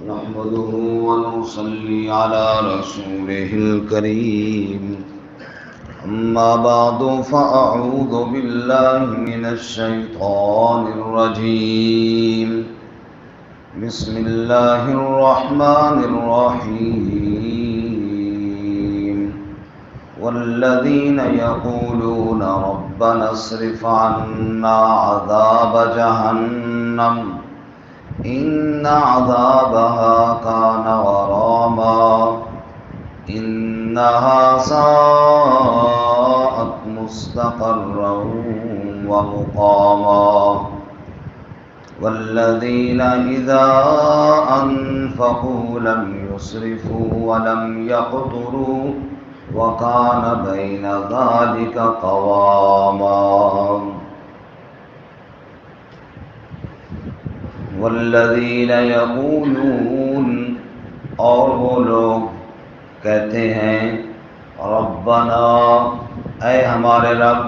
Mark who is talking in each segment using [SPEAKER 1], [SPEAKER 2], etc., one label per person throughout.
[SPEAKER 1] نحمده ونصلي على رسوله الكريم أما بعد فأعوذ بالله من الشيطان الرجيم بسم الله الرحمن الرحيم والذين يقولون ربنا اصرف عنا عذاب جهنم إن عذابها كان غراما إنها ساءت مستقرا ومقاما والذين إذا أنفقوا لم يسرفوا ولم يقتروا وكان بين ذلك قواما والذین یقولون اور وہ لوگ کہتے ہیں ربنا اے ہمارے رب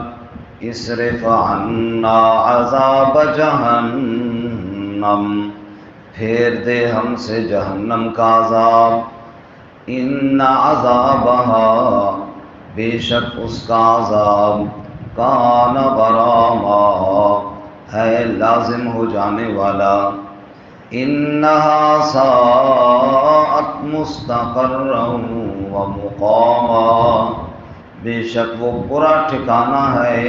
[SPEAKER 1] اصرف عنا عذاب جہنم پھیر دے ہم سے جہنم کا عذاب ان عذابها بے شک اس کا عذاب کان غراما ہے لازم ہو جانے والا انہا ساءت مستقرا ومقاما بے شک وہ برا ٹھکانہ ہے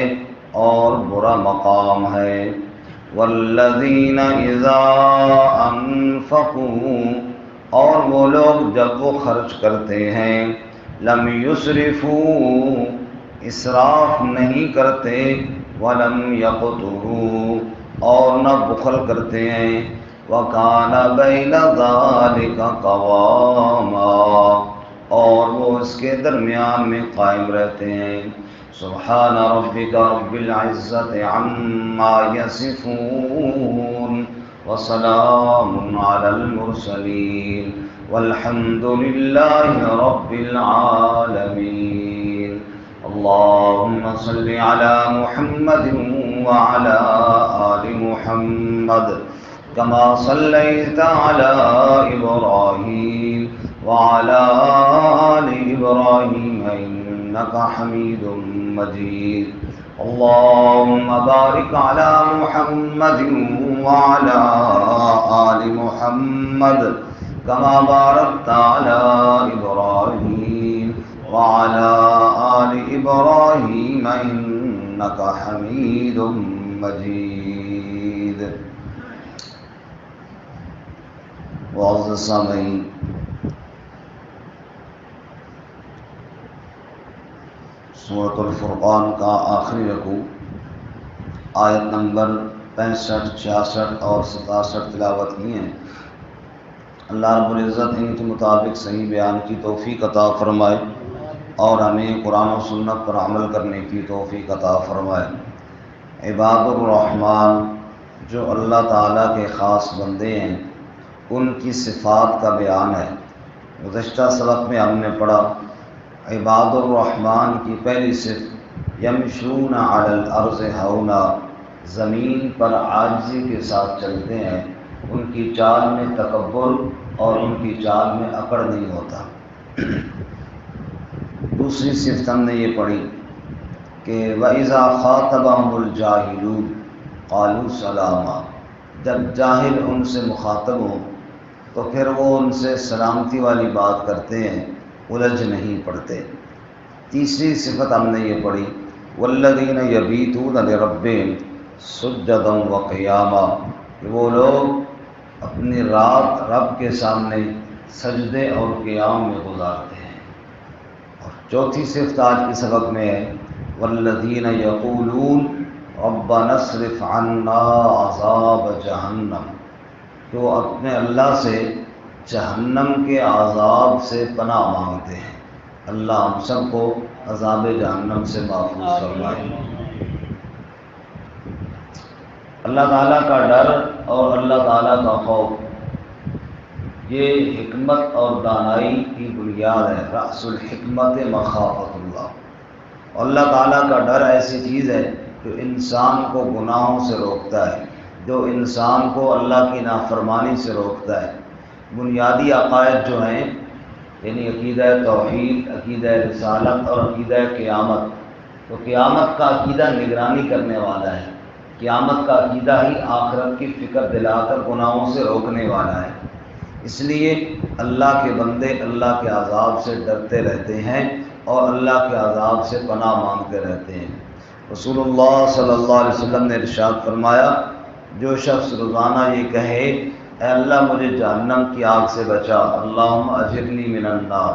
[SPEAKER 1] اور برا مقام ہے والذین اذا انفقوا اور وہ لوگ جب وہ خرچ کرتے ہیں لم یسرفوا اسراف نہیں کرتے وَلَمْ يَقْتُرُوا اور نہ بخل کرتے ہیں وَكَانَ بَيْنَ ذَلِكَ قَوَامًا اور وہ اس کے درمیان میں قائم رہتے ہیں سبحان ربک رب العزت عما یصفون وسلام علی المرسلین والحمد للہ رب العالمین اللهم صل على محمد وعلى آل محمد كما صليت على إبراهيم وعلى آل إبراهيم إنك حميد مجيد اللهم بارك على محمد وعلى آل محمد كما باركت على إبراهيم وعلى آل إبراهيم إنك حميد مجيد معزز سامعین سورۃ الفرقان کا آخری رکوع آیت نمبر 65, 66 اور 67 تلاوت کی ہیں. اللہ رب العزت ان کے مطابق صحیح بیان کی توفیق عطا فرمائے اور ہمیں قرآن و سنت پر عمل کرنے کی توفیق عطا فرمائے. عباد الرحمن جو اللہ تعالیٰ کے خاص بندے ہیں ان کی صفات کا بیان ہے. گزشتہ سبق میں ہم نے پڑھا عباد الرحمن کی پہلی صفت یمشون علی الارض ہونا زمین پر عاجزی کے ساتھ چلتے ہیں. ان کی چال میں تکبر اور ان کی چال میں اکڑ نہیں ہوتا. دوسری صفت ہم نے یہ پڑھی کہ وَإِذَا خَاطَبَهُمُ الْجَاهِلُونَ قَالُوا سَلَامًا جب جاہل ان سے مخاطب ہوں تو پھر وہ ان سے سلامتی والی بات کرتے ہیں, الجھ نہیں پڑتے. تیسری صفت ہم نے یہ پڑھی وَالَّذِينَ يَبِيتُونَ لِرَبِّهِمْ سُجَّدًا وَقِيَامًا کہ وہ لوگ اپنی رات رب کے سامنے سجدے اور قیام میں گزارتے ہیں. اور چوتھی صفت آج کی سبق میں ہے والذین یقولون ربنا اصرف عنا عذاب جہنم کہ وہ اپنے اللہ سے جہنم کے عذاب سے پناہ مانگتے ہیں. اللہ ہم سب کو عذاب جہنم سے محفوظ فرمائے. اللہ تعالیٰ کا ڈر اور اللہ تعالیٰ کا خوف یہ حکمت اور دانائی کی بنیاد ہے. رأس الحکمت مخافت اللہ. اللہ تعالیٰ کا ڈر ایسی چیز ہے جو انسان کو گناہوں سے روکتا ہے، جو انسان کو اللہ کی نافرمانی سے روکتا ہے. بنیادی عقائد جو ہیں، یعنی عقیدہ توحید، عقیدہ رسالت اور عقیدہ قیامت، تو قیامت کا عقیدہ نگرانی کرنے والا ہے، قیامت کا عقیدہ ہی آخرت کی فکر دلا کر گناہوں سے روکنے والا ہے۔ اس لیے اللہ کے بندے اللہ کے عذاب سے ڈرتے رہتے ہیں اور اللہ کے عذاب سے پناہ مانگتے رہتے ہیں۔ رسول اللہ صلی اللہ علیہ وسلم نے ارشاد فرمایا، جو شخص روزانہ یہ کہے اے اللہ مجھے جہنم کی آگ سے بچا، اللہم اجرنی من النار،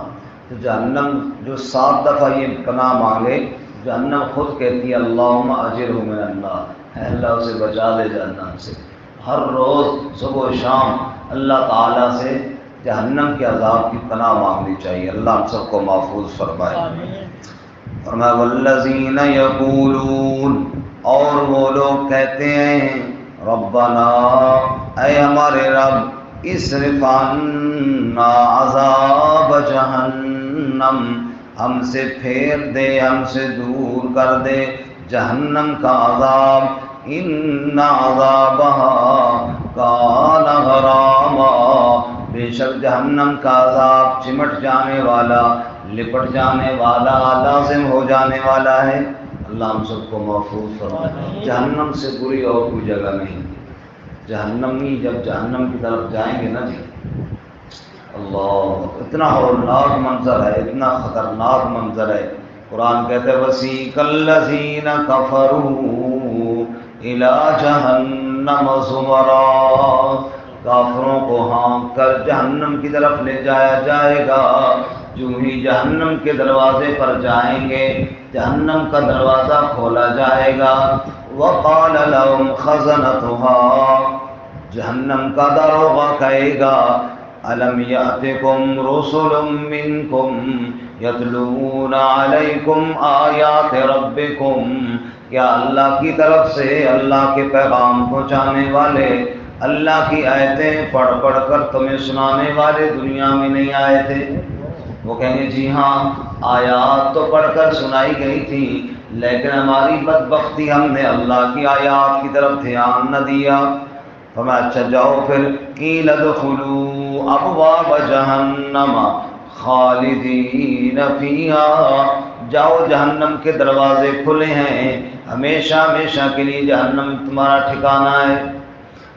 [SPEAKER 1] تو جہنم جو 7 دفعہ یہ پناہ مانگے، جہنم خود کہتی ہے اللہم اجرہ من النار، اے اللہ اسے بچا دے جہنم سے۔ ہر روز صبح و شام اللہ تعالیٰ سے جہنم کے عذاب کی پناہ مانگنی چاہیے۔ اللہ ہم سب کو محفوظ فرمائے۔ فرمایا والذین یقولون، اور وہ لوگ کہتے ہیں ربنا، اے ہمارے رب، اصرف عنا عذاب جہنم، ہم سے پھیر دے، ہم سے دور کر دے جہنم کا عذاب، ان عذابها کان غراما، بے شک جہنم کا عذاب چمٹ جانے والا، لپٹ جانے والا، لازم ہو جانے والا ہے۔ اللہ ہم سب کو محفوظ فرمائے۔ جہنم سے بری اور کوئی جگہ نہیں۔ جہنمی جب جہنم کی طرف جائیں گے نا جی، اللہ، اتنا ہولناک منظر ہے، اتنا خطرناک منظر ہے۔ قرآن کہتے ہیں وَسِيقَ الَّذِينَ كَفَرُوا إِلَىٰ جَهَنَّمَ زُمَرًا، کافروں کو ہانک کر جہنم کی طرف لے جایا جائے گا۔ جو ہی جہنم کے دروازے پر جائیں گے، جہنم کا دروازہ کھولا جائے گا، وَقَالَ لَهُمْ خَزَنَتُهَا، جہنم کا داروغہ کہے گا أَلَمْ يَأْتِكُمْ رُسُلٌ مِّنْكُمْ يَتْلُونَ عَلَيْكُمْ آيَاتِ رَبِّكُمْ، کیا اللہ کی طرف سے اللہ کے پیغام پہنچانے والے، اللہ کی آیتیں پڑھ پڑھ کر تمہیں سنانے والے دنیا میں نہیں آئے تھے؟ وہ کہیں گے جی ہاں، آیات تو پڑھ کر سنائی گئی تھی، لیکن ہماری بدبختی، ہم نے اللہ کی آیات کی طرف دھیان نہ دیا۔ فرمایا اچھا جاؤ پھر، قیل ادخلوا ابواب جہنم خالدین فیہا، جاؤ جہنم کے دروازے کھلے ہیں، ہمیشہ ہمیشہ کے لیے جہنم تمہارا ٹھکانہ ہے۔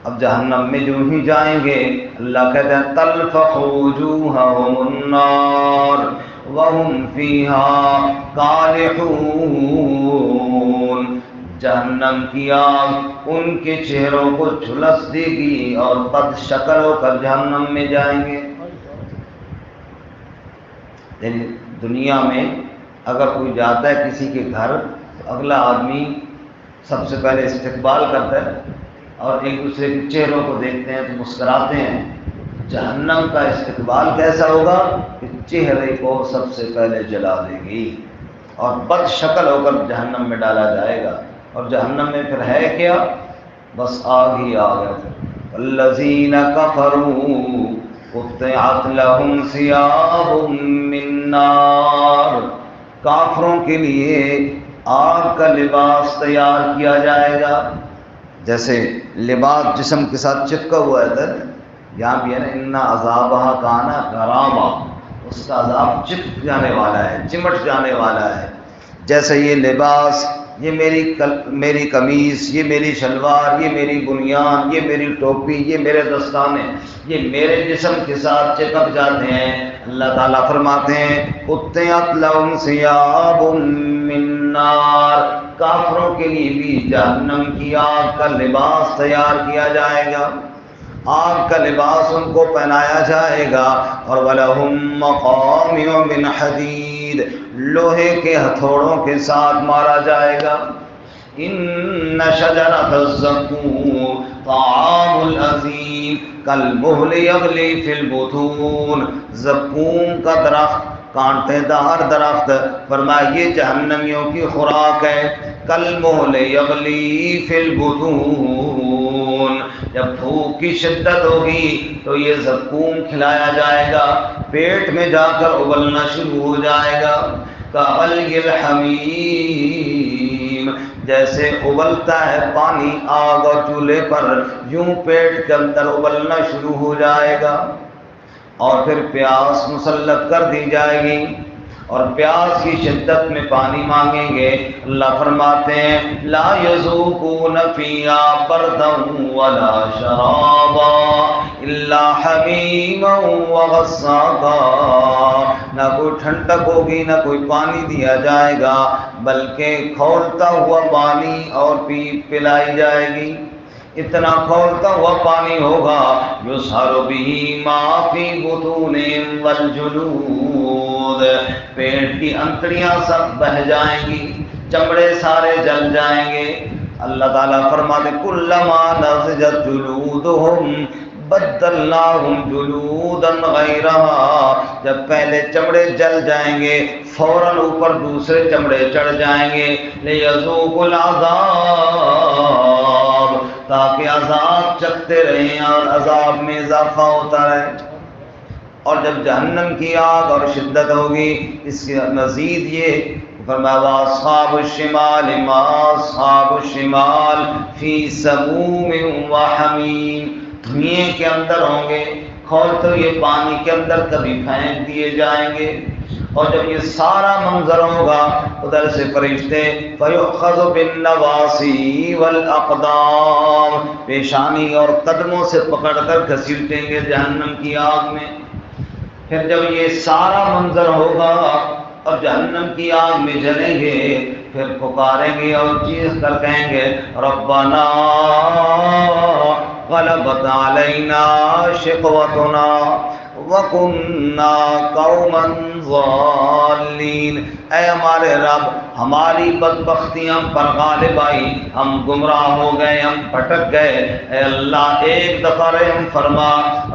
[SPEAKER 1] اب جہنم میں جو ہی جائیں گے، اللہ کہتے ہیں تلفح وجوہہم النار وہم فیہا کالحون، جہنم کی آگ ان کے چہروں کو جھلس دے گی اور بد شکل ہو کر جہنم میں جائیں گے۔ یعنی دنیا میں اگر کوئی جاتا ہے کسی کے گھر، تو اگلا آدمی سب سے پہلے استقبال کرتا ہے اور ایک دوسرے کے چہروں کو دیکھتے ہیں تو مسکراتے ہیں۔ جہنم کا استقبال کیسا ہوگا کہ چہرے کو سب سے پہلے جلا دے گی اور بد شکل ہو کر جہنم میں ڈالا جائے گا۔ اور جہنم میں پھر ہے کیا؟ بس آگ ہی آگ ہے۔ الذین کفروا قطعت لہم ثیاب من نار، کافروں کے لیے آگ کا لباس تیار کیا جائے گا۔ جیسے لباس جسم کے ساتھ چپکا ہوا ہے، یہاں بھی ہے نا ان عذابہا کان غراما، اس کا عذاب چپک جانے والا ہے، چمٹ جانے والا ہے۔ جیسے یہ لباس، یہ میری قمیص، یہ میری شلوار، یہ میری بنیان، یہ میری ٹوپی، یہ میرے دستانے، یہ میرے جسم کے ساتھ چپک جاتے ہیں۔ اللہ تعالیٰ فرماتے ہیں قطعت لہم ثیاب من نار، کافروں کے لیے بھی جہنم کی آگ کا لباس تیار کیا جائے گا، آگ کا لباس ان کو پہنایا جائے گا۔ اور وَلَهُم مَّقَامِعُ مِنْ حَدِيدٍ، لوہے کے ہتھوڑوں کے ساتھ مارا جائے گا۔ ان شجرۃ الزقوم طعام العظیم کالمہل یغلی فی البطون، زقوم کا درخت، کانٹے دار درخت، فرمایا یہ جہنمیوں کی خوراک ہے۔ کالمہل یغلی فی البطون، جب بھوک کی شدت ہوگی تو یہ زقوم کھلایا جائے گا، پیٹ میں جا کر ابلنا شروع ہو جائے گا۔ کغلی الحمیم، جیسے ابلتا ہے پانی آگ اور چولہے پر، یوں پیٹ کے اندر ابلنا شروع ہو جائے گا۔ اور پھر پیاس مسلط کر دی جائے گی، اور پیاس کی شدت میں پانی مانگیں گے۔ اللہ فرماتے ہیں لا یذوقون فیہا بردا ولا شرابا الا حمیما وغساقا، نہ کوئی ٹھنڈک ہوگی نہ کوئی پانی دیا جائے گا، بلکہ کھولتا ہوا پانی اور پلائی جائے گی۔ اتنا کھولتا ہوا پانی ہوگا یسحر بہ ما فی بطونہم والجلود، پیٹ کی انتڑیاں سب بہہ جائیں گی، چمڑے سارے جل جائیں گے۔ اللہ تعالیٰ فرماتے کلما نضجت جلودہم بدلناہم جلودا غیرہا، جب پہلے چمڑے جل جائیں گے فوراً اوپر دوسرے چمڑے چڑھ جائیں گے، لیذوقوا العذاب، تاکہ عذاب چکھتے رہیں اور عذاب میں اضافہ ہوتا رہے۔ اور جب جہنم کی آگ اور شدت ہوگی، اس کے مزید یہ فرمایا واصحاب الشمال ما اصحاب الشمال فی سموم وحمیم، دھوئیں کے اندر ہوں گے، کھولتے ہوئے پانی کے اندر کبھی پھینک دیے جائیں گے۔ اور جب یہ سارا منظر ہوگا ادھر سے فرشتے فیؤخذ بالنواصی والاقدام، پیشانی اور قدموں سے پکڑ کر گھسیٹیں گے جہنم کی آگ میں۔ پھر جب یہ سارا منظر ہوگا اور جہنم کی آگ میں جلیں گے، پھر پکاریں گے اور چیخ کر کہیں گے ربنا غلبت علینا شقوتنا وَكُنَّا قَوْمًا ضَالِّينَ، اے ہمارے رب ہماری بدبختی ہم پر غالب آئی، ہم گمراہ ہو گئے، ہم بھٹک گئے، اے اللہ ایک دفعہ رحم فرما،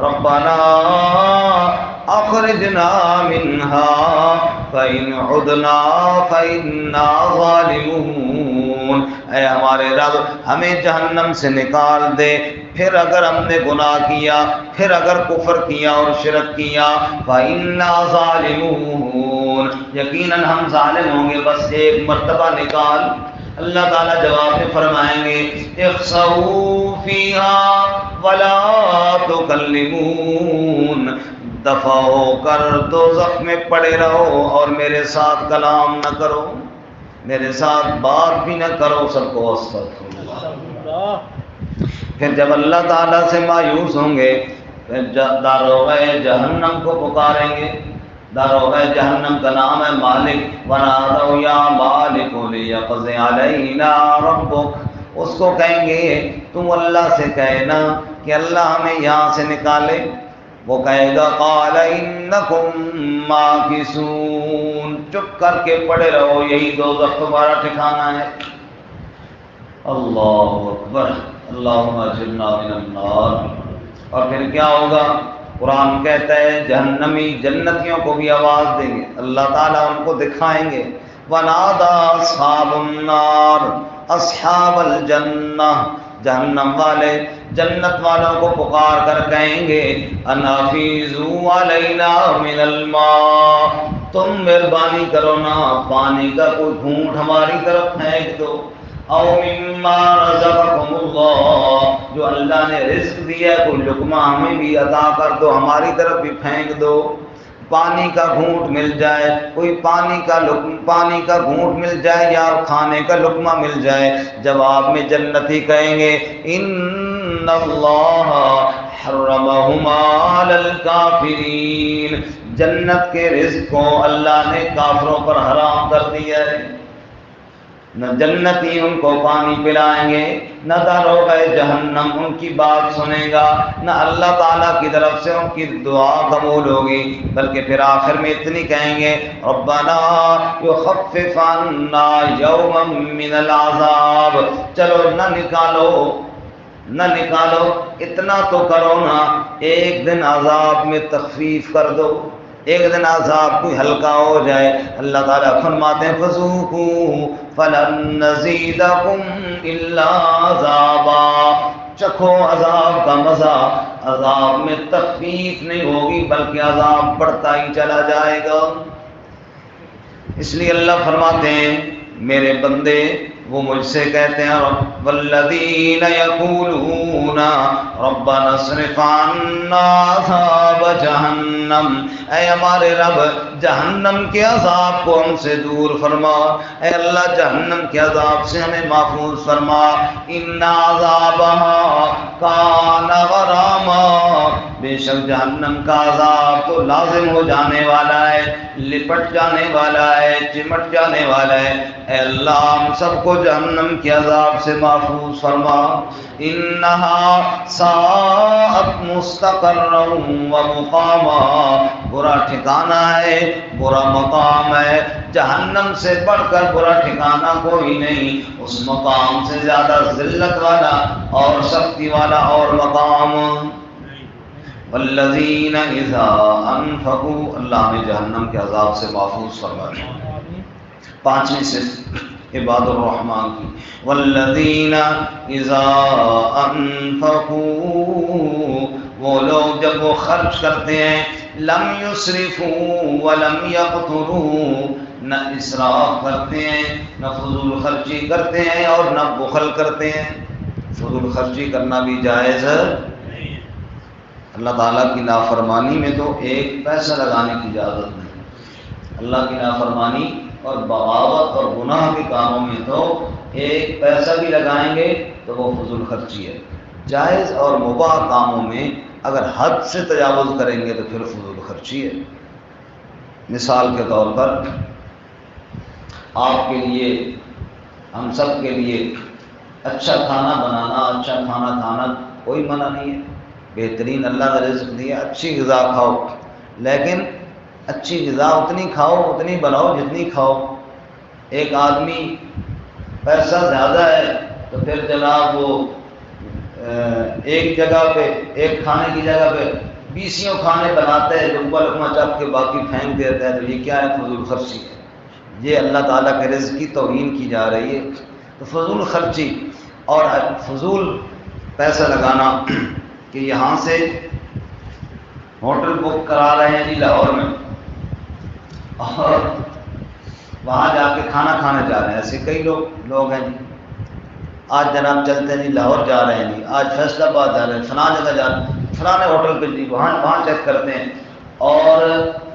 [SPEAKER 1] ربنا اخرجنا منها فإن عدنا فإنا ظالمون، اے ہمارے رب ہمیں جہنم سے نکال دے، پھر اگر ہم نے گناہ کیا، پھر اگر کفر کیا اور شرک کیا، فَإِنَّا ظَالِمُونَ، یقیناً ہم ظالم ہوں گے، بس ایک مرتبہ نکال۔ اللہ تعالیٰ جواب میں فرمائیں گے اخسئوا فِيهَا وَلَا تُكَلِّمُونَ، دفع ہو کر دوزخ میں پڑے رہو اور میرے ساتھ کلام نہ کرو، میرے ساتھ بات بھی نہ کرو، سب کو استغفر اللہ۔ پھر جب اللہ تعالیٰ سے مایوس ہوں گے، پھر داروغہ جہنم کو پکاریں گے۔ داروغہ جہنم کا نام ہے مالک، ونادوا یا مالک لیقض علینا ربک، اس کو کہیں گے تم اللہ سے کہنا کہ اللہ ہمیں یہاں سے نکالے۔ وہ کہے گا قال انکم ماکثون، چپ کر کے پڑے رہو، یہی دوزخ تمہارا ٹھکانہ ہے۔ اللہ اکبر، اللہم اجرنا من النار۔ اور پھر کیا ہوگا؟ قرآن کہتا ہے جہنمی جنتیوں کو بھی آواز دیں گے، اللہ تعالیٰ ان کو دکھائیں گے ونادى اصحاب النار اصحاب الجنہ، جہنم والے جنت والوں کو پکار کر کہیں گے انافیزوا علینا من الماء، تم مہربانی کرو نا پانی کا کوئی گھونٹ ہماری طرف پھینک دو، او مما رزقکم اللہ، جو اللہ نے رزق دیا کوئی لقمہ ہمیں بھی عطا کر دو، ہماری طرف بھی پھینک دو، پانی کا گھونٹ مل جائے، کوئی پانی کا گھونٹ مل جائے یا کھانے کا لقمہ مل جائے۔ جواب میں جنتی کہیں گے ان اللہ حرمہما علی الکافرین، جنت کے رزق کو اللہ نے کافروں پر حرام کر دیا ہے، نہ جنتی ان کو پانی پلائیں گے، نہ داروغہ جہنم ان کی بات سنے گا، نہ اللہ تعالیٰ کی طرف سے ان کی دعا قبول ہوگی، بلکہ پھر آخر میں اتنی کہیں گے ربنا یخفف عنا یوما من العذاب، چلو نہ نکالو، اتنا تو کرو نا، ایک دن عذاب میں تخفیف کر دو، ایک دن عذاب کوئی ہلکا ہو جائے۔ اللہ تعالیٰ فرماتے ہیں فذوقوا فلن نزیدکم الا عذابا، چکھو عذاب کا مزہ، عذاب میں تخفیف نہیں ہوگی بلکہ عذاب بڑھتا ہی چلا جائے گا۔ اس لیے اللہ فرماتے ہیں میرے بندے وہ مجھ سے کہتے ہیں والذین یقولون ربنا اصرف عنا عذاب جہنم، اے ہمارے رب جہنم کے عذاب کو ہم سے دور فرما، اے اللہ جہنم کے عذاب سے ہمیں محفوظ فرما، ان عذابها کان غراما، بے شک جہنم کا عذاب تو لازم ہو جانے والا ہے، لپٹ جانے والا ہے، چمٹ جانے والا ہے، اے اللہ ہم سب کو جہنم کے عذاب سے محفوظ فرما، انہا ساءت مستقرا ومقاما، برا ٹھکانہ ہے، برا مقام ہے، جہنم سے بڑھ کر برا ٹھکانہ کوئی نہیں، اس مقام سے زیادہ ذلت والا اور سختی والا اور مقام۔ والذین اذا انفقوا، اللہ ہمیں جہنم کے عذاب سے محفوظ فرمائے۔ پانچویں صفت عباد الرحمن کی، والذین اذا انفقوا، وہ لوگ جب وہ خرچ کرتے ہیں، لم یسرفوا ولم یقتروا، نہ اسراف کرتے ہیں، نہ فضول خرچی کرتے ہیں اور نہ بخل کرتے ہیں۔ فضول خرچی کرنا بھی جائز ہے، اللہ تعالیٰ کی نافرمانی میں تو ایک پیسہ لگانے کی اجازت نہیں، اللہ کی نافرمانی اور بغاوت اور گناہ کے کاموں میں تو ایک پیسہ بھی لگائیں گے تو وہ فضول خرچی ہے۔ جائز اور مباح کاموں میں اگر حد سے تجاوز کریں گے تو پھر فضول خرچی ہے۔ مثال کے طور پر آپ کے لیے، ہم سب کے لیے اچھا کھانا بنانا، اچھا کھانا کھانا کوئی منع نہیں ہے، بہترین اللہ نے رزق دیا، اچھی غذا کھاؤ، لیکن اچھی غذا اتنی کھاؤ، اتنی بناؤ جتنی کھاؤ۔ ایک آدمی پیسہ زیادہ ہے تو پھر جناب وہ ایک جگہ پہ، ایک کھانے کی جگہ پہ 20 کھانے بناتے ہیں، لقمہ لقمہ چپ کے باقی پھینک دیتا ہے، تو یہ کیا ہے؟ فضول خرچی ہے، یہ اللہ تعالیٰ کے رزق کی توہین کی جا رہی ہے۔ تو فضول خرچی اور فضول پیسہ لگانا کہ یہاں سے ہوٹل بک کرا رہے ہیں جی لاہور میں اور وہاں جا کے کھانا کھانے جا رہے ہیں، ایسے کئی لوگ ہیں جی، آج جناب چلتے ہیں جی لاہور جا رہے ہیں جی، آج فیصل آباد جا رہے ہیں، فلاں جگہ جا رہے ہیں، فلاں ہوٹل پہ جی، وہاں چیک کرتے ہیں، اور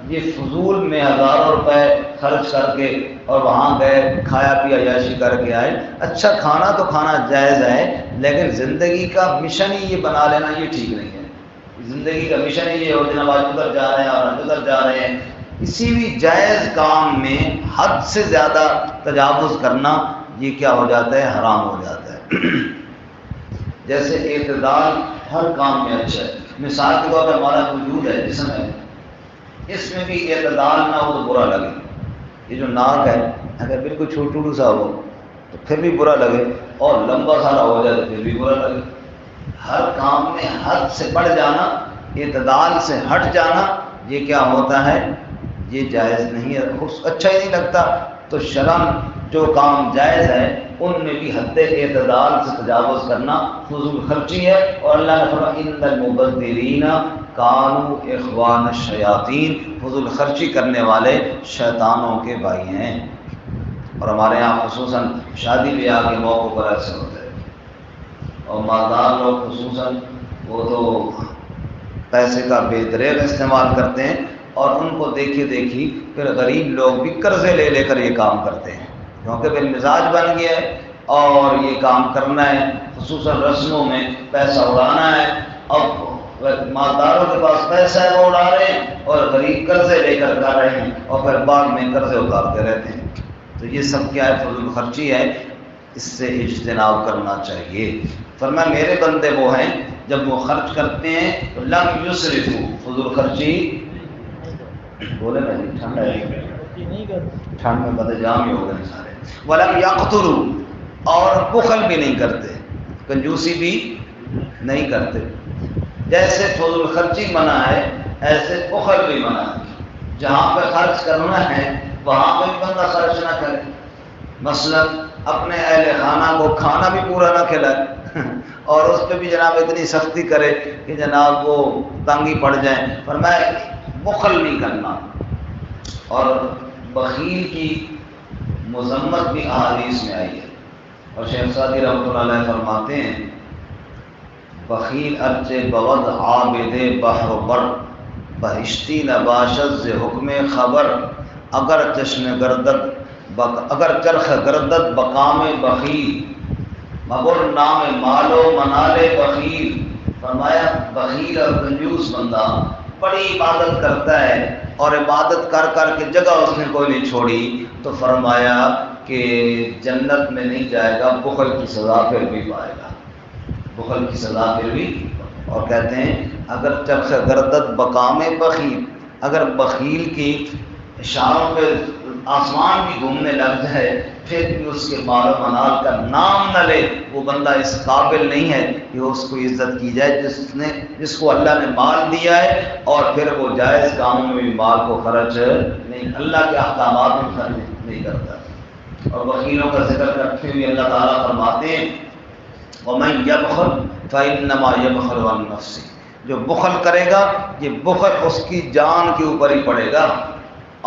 [SPEAKER 1] یہ فضول میں ہزاروں روپے خرچ کر کے اور وہاں گئے، کھایا پیا عیاشی کر کے آئے۔ اچھا کھانا تو کھانا جائز ہے، لیکن زندگی کا مشن ہی یہ بنا لینا یہ ٹھیک نہیں ہے۔ زندگی کا مشن ہی یہ ہو جناب آج ادھر جا رہے ہیں اور ادھر جا رہے ہیں، کسی بھی جائز کام میں حد سے زیادہ تجاوز کرنا یہ کیا ہو جاتا ہے؟ حرام ہو جاتا ہے۔ جیسے اعتدال ہر کام میں اچھا ہے، مثال کے طور پر ہمارا وجود ہے، جسم ہے، اس میں بھی اعتدال نہ ہو تو برا لگے۔ یہ جو ناک ہے اگر بالکل چھوٹو سا ہو تو پھر بھی برا لگے، اور لمبا سارا ہو جائے تو پھر بھی برا لگے۔ ہر کام میں حد سے بڑھ جانا، اعتدال سے ہٹ جانا، یہ کیا ہوتا ہے؟ یہ جائز نہیں ہے، اچھا ہی نہیں لگتا۔ تو شرعاً جو کام جائز ہے ان میں بھی حد اعتدال سے تجاوز کرنا فضول خرچی ہے، اور اللہ نے فرمایا ان المبذرین کانوا اخوان الشیاطین، فضول خرچی کرنے والے شیطانوں کے بھائی ہیں۔ اور ہمارے یہاں خصوصاً شادی بیاہ کے موقع پر ایسے ہوتے ہیں، اور مالدار لوگ خصوصاً وہ تو پیسے کا بے دریغ استعمال کرتے ہیں، اور ان کو دیکھی پھر غریب لوگ بھی قرضے لے کر یہ کام کرتے ہیں، کیونکہ بالمزاج بن گیا ہے اور یہ کام کرنا ہے، خصوصاً رسموں میں پیسہ اڑانا ہے۔ اب مالداروں کے پاس پیسہ ہے وہ اڑا رہے ہیں، اور غریب قرضے لے کر کر رہے ہیں، اور پھر بعد میں قرضے اتارتے رہتے ہیں۔ تو یہ سب کیا ہے؟ فضول خرچی ہے، اس سے اجتناب کرنا چاہیے۔ فرمایا میرے بندے وہ ہیں جب وہ خرچ کرتے ہیں تو لم یسرفوا، فضول خرچی بولے نا جی، ٹھنڈ ہے، ٹھنڈ میں بدجام ہی ہو گئے سارے، ولم یقتروا، اور بخل بھی نہیں کرتے، کنجوسی بھی نہیں کرتے۔ جیسے فضول خرچی منع ہے ایسے بخل بھی منع ہے، جہاں پہ خرچ کرنا ہے وہاں پہ بھی بندہ خرچ نہ کرے، مثلا اپنے اہل خانہ کو کھانا بھی پورا نہ کھلائے اور اس پہ بھی جناب اتنی سختی کرے کہ جناب وہ تنگی پڑ جائیں۔ فرمایا بخل نہیں کرنا۔ اور بخیل کی مذمت بھی احادیث میں آئی ہے، اور شیخ سعدی رحمۃ اللہ علیہ فرماتے ہیں بخیل ارچے بود عابد بحر و بر، بہشتی نباشد ز حکم خبر، اگر چشم گردد اگر چرخ گردد بقام بخیل، مگر نام مال و منال بخیل۔ فرمایا بخیل اور کنجوس بندہ بڑی عبادت کرتا ہے اور عبادت کر کر کے جگہ اس نے کوئی نہیں چھوڑی، تو فرمایا کہ جنت میں نہیں جائے گا، بخل کی سزا پھر بھی پائے گا، بخل کی سزا پھر بھی۔ اور کہتے ہیں اگر چرخ گردد بقام بخیل، اگر بخیل کی اشاروں پہ آسمان بھی گھومنے لگ جائے پھر بھی اس کے مال و منال کا نام نہ لے، وہ بندہ اس قابل نہیں ہے کہ اس کو عزت کی جائے جس کو اللہ نے مال دیا ہے اور پھر وہ جائز کاموں میں بھی مال کو خرچ نہیں، اللہ کے احکامات میں خرچ نہیں کرتا۔ اور بخیلوں کا ذکر کرتے ہوئے اللہ تعالیٰ فرماتے ہیں وَمَن يَبْخَلْ فَإِنَّمَا يَبْخَلُ عَن نَفْسِهِ، جو بخل کرے گا یہ بخل اس کی جان کے اوپر ہی پڑے گا۔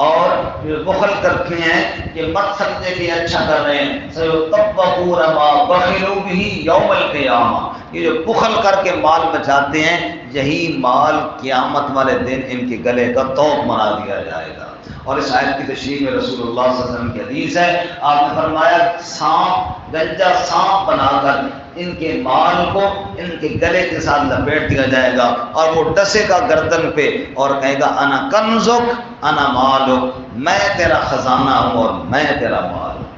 [SPEAKER 1] اور جو بخل کرتے ہیں یہ مت سمجھے کہ اچھا کر رہے ہیں، سَيُطَبَّقُونَ مَا بَخِلُوا بِهِ يَوْمَ الْقِيَامَةِ، یہ جو بخل کر کے مال بچاتے ہیں یہی مال قیامت والے دن ان کے گلے کا طوق بنا دیا جائے گا۔ اور اس آیت کی تشریح میں رسول اللہ صلی اللہ علیہ وسلم کی حدیث ہے، آپ نے فرمایا سانپ گنجا سانپ بنا کر ان کے مال کو ان کے گلے کے ساتھ لپیٹ دیا جائے گا اور وہ ڈسے گا گردن پہ اور کہے گا انا کنزک انا مالک، میں تیرا خزانہ ہوں اور میں تیرا مال ہوں۔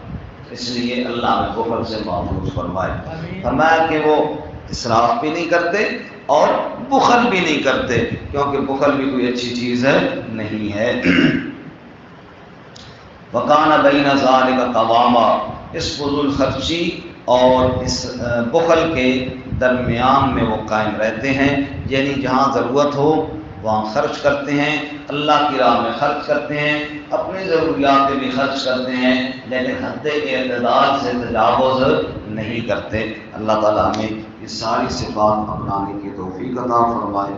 [SPEAKER 1] اس لیے اللہ نے بخل سے محفوظ فرمائے، فرمایا کہ وہ اسراف بھی نہیں کرتے اور بخل بھی نہیں کرتے، کیونکہ بخل بھی کوئی اچھی چیز ہے نہیں ہے۔ وَقَانَ بَيْنَ ذَلِكَ قَوَامًا، اس فضول خرچی اور اس بخل کے درمیان میں وہ قائم رہتے ہیں، یعنی جہاں ضرورت ہو وہاں خرچ کرتے ہیں، اللہ کی راہ میں خرچ کرتے ہیں، اپنی ضروریات میں بھی خرچ کرتے ہیں، لیکن حد اعتدال سے تجاوز نہیں کرتے۔ اللہ تعالیٰ ہمیں یہ ساری صفات اپنانے کی توفیق عطا فرمائے۔